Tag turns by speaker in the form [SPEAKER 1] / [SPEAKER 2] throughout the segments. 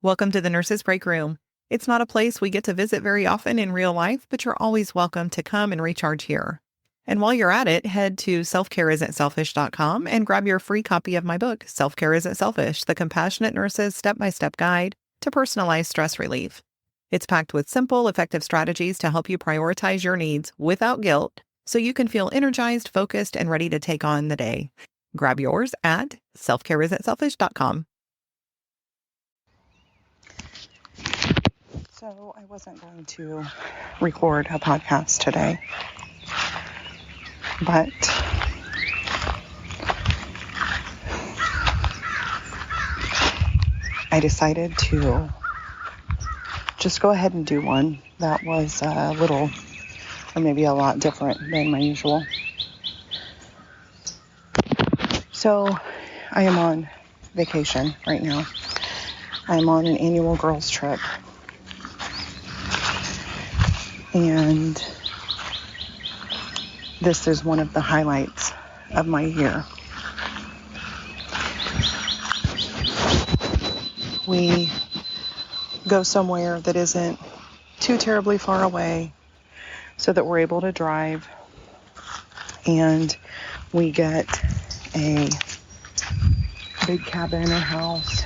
[SPEAKER 1] Welcome to the Nurses Breakroom. It's not a place we get to visit very often in real life, but you're always welcome to come and recharge here. And while you're at it, head to selfcareisn'tselfish.com and grab your free copy of my book, Self-Care Isn't Selfish, The Compassionate Nurse's Step-by-Step Guide to Personalized Stress Relief. It's packed with simple, effective strategies to help you prioritize your needs without guilt so you can feel energized, focused, and ready to take on the day. Grab yours at selfcareisn'tselfish.com.
[SPEAKER 2] So I wasn't going to record a podcast today, but I decided to just go ahead and do one that was a little, or maybe a lot different than my usual. So I am on vacation right now. I'm on an annual girls trip. And this is one of the highlights of my year. We go somewhere that isn't too terribly far away so that we're able to drive, and we get a big cabin or house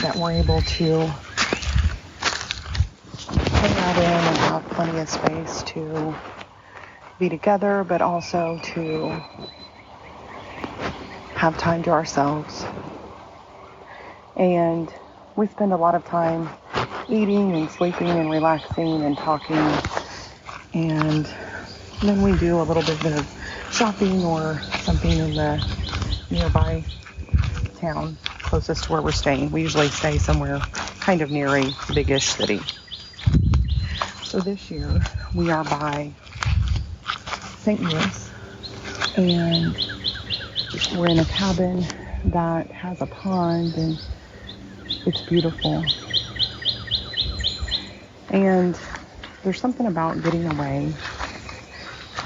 [SPEAKER 2] that we're able to hang out in and have plenty of space to be together, but also to have time to ourselves. And we spend a lot of time eating and sleeping and relaxing and talking, and then we do a little bit of shopping or something in the nearby town closest to where we're staying. We usually stay somewhere kind of near a big-ish city. So this year we are by St. Louis, and we're in a cabin that has a pond, and it's beautiful. And there's something about getting away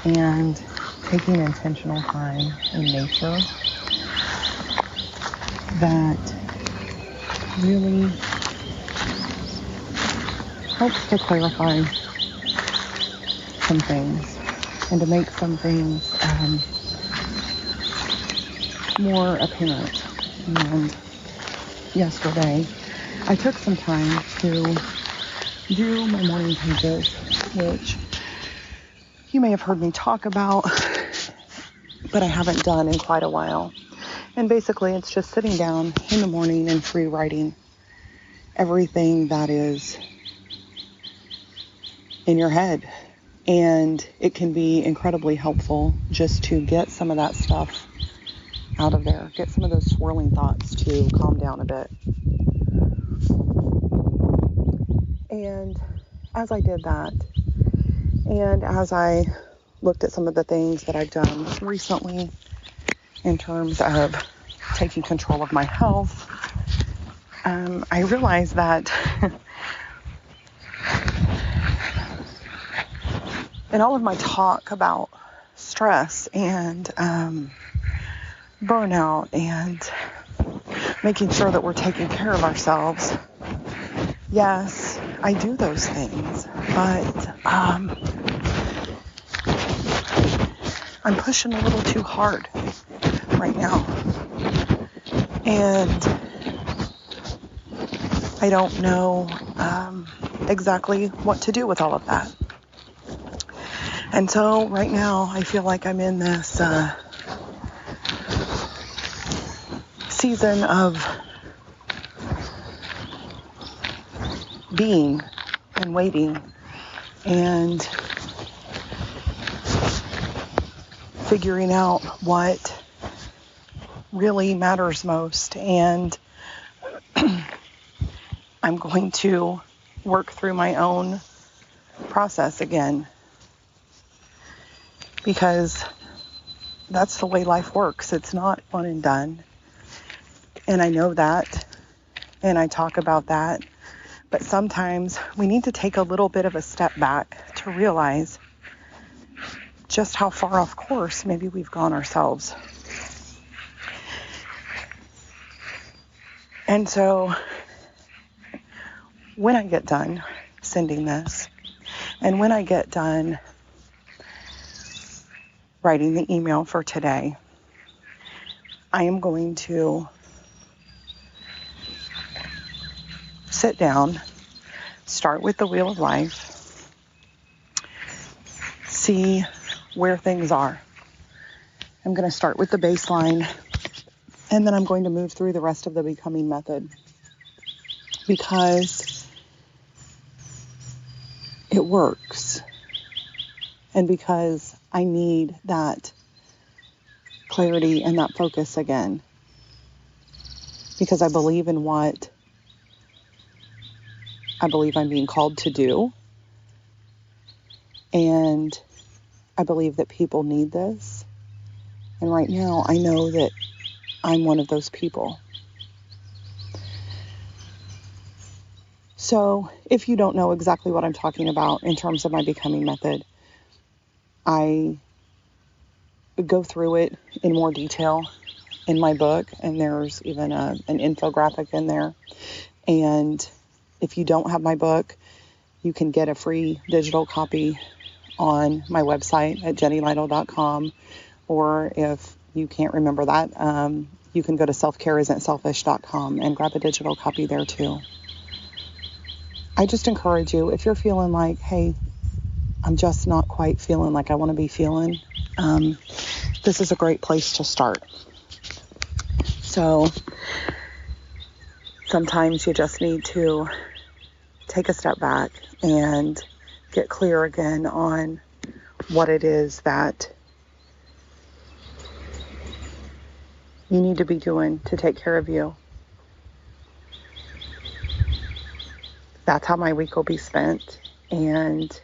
[SPEAKER 2] and taking intentional time in nature that really helps to clarify some things and to make some things more apparent. And yesterday, I took some time to do my morning pages, which you may have heard me talk about, but I haven't done in quite a while. And basically, it's just sitting down in the morning and free writing everything that is in your head. And it can be incredibly helpful just to get some of that stuff out of there, get some of those swirling thoughts to calm down a bit. And as I did that, and as I looked at some of the things that I've done recently in terms of taking control of my health, I realized that in all of my talk about stress and burnout and making sure that we're taking care of ourselves, yes, I do those things, but I'm pushing a little too hard right now, and I don't know exactly what to do with all of that. And so right now I feel like I'm in this season of being and waiting and figuring out what really matters most. And I'm going to work through my own process again, because that's the way life works. It's not one and done. And I know that, and I talk about that, but sometimes we need to take a little bit of a step back to realize just how far off course maybe we've gone ourselves. And so when I get done sending this, and when I get done writing the email for today, I am going to sit down, start with the wheel of life, see where things are. I'm going to start with the baseline, and then I'm going to move through the rest of the becoming method, because it works, and because I need that clarity and that focus again, because I believe in what I believe I'm being called to do, and I believe that people need this. And right now, I know that I'm one of those people. So if you don't know exactly what I'm talking about in terms of my becoming method, I go through it in more detail in my book, and there's even an infographic in there. And if you don't have my book, you can get a free digital copy on my website at jennylytle.com. Or if you can't remember that, you can go to selfcareisn'tselfish.com and grab a digital copy there too. I just encourage you, if you're feeling like, hey, I'm just not quite feeling like I want to be feeling, this is a great place to start. So sometimes you just need to take a step back and get clear again on what it is that you need to be doing to take care of you. That's how my week will be spent. And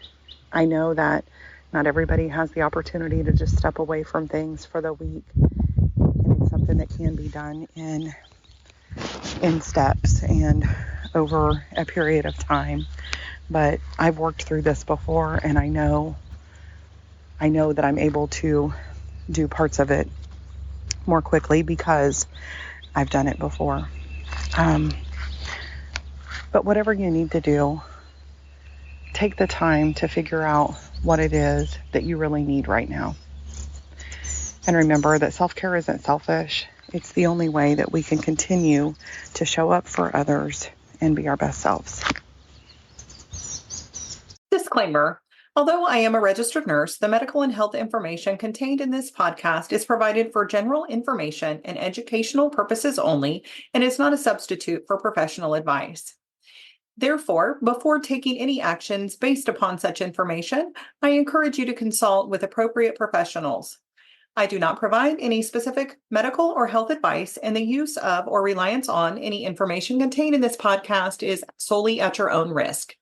[SPEAKER 2] I know that not everybody has the opportunity to just step away from things for the week. And it's something that can be done in steps and over a period of time. But I've worked through this before, and I know that I'm able to do parts of it more quickly because I've done it before. But whatever you need to do, take the time to figure out what it is that you really need right now. And remember that self-care isn't selfish. It's the only way that we can continue to show up for others and be our best selves.
[SPEAKER 1] Disclaimer. Although I am a registered nurse, the medical and health information contained in this podcast is provided for general information and educational purposes only and is not a substitute for professional advice. Therefore, before taking any actions based upon such information, I encourage you to consult with appropriate professionals. I do not provide any specific medical or health advice, and the use of or reliance on any information contained in this podcast is solely at your own risk.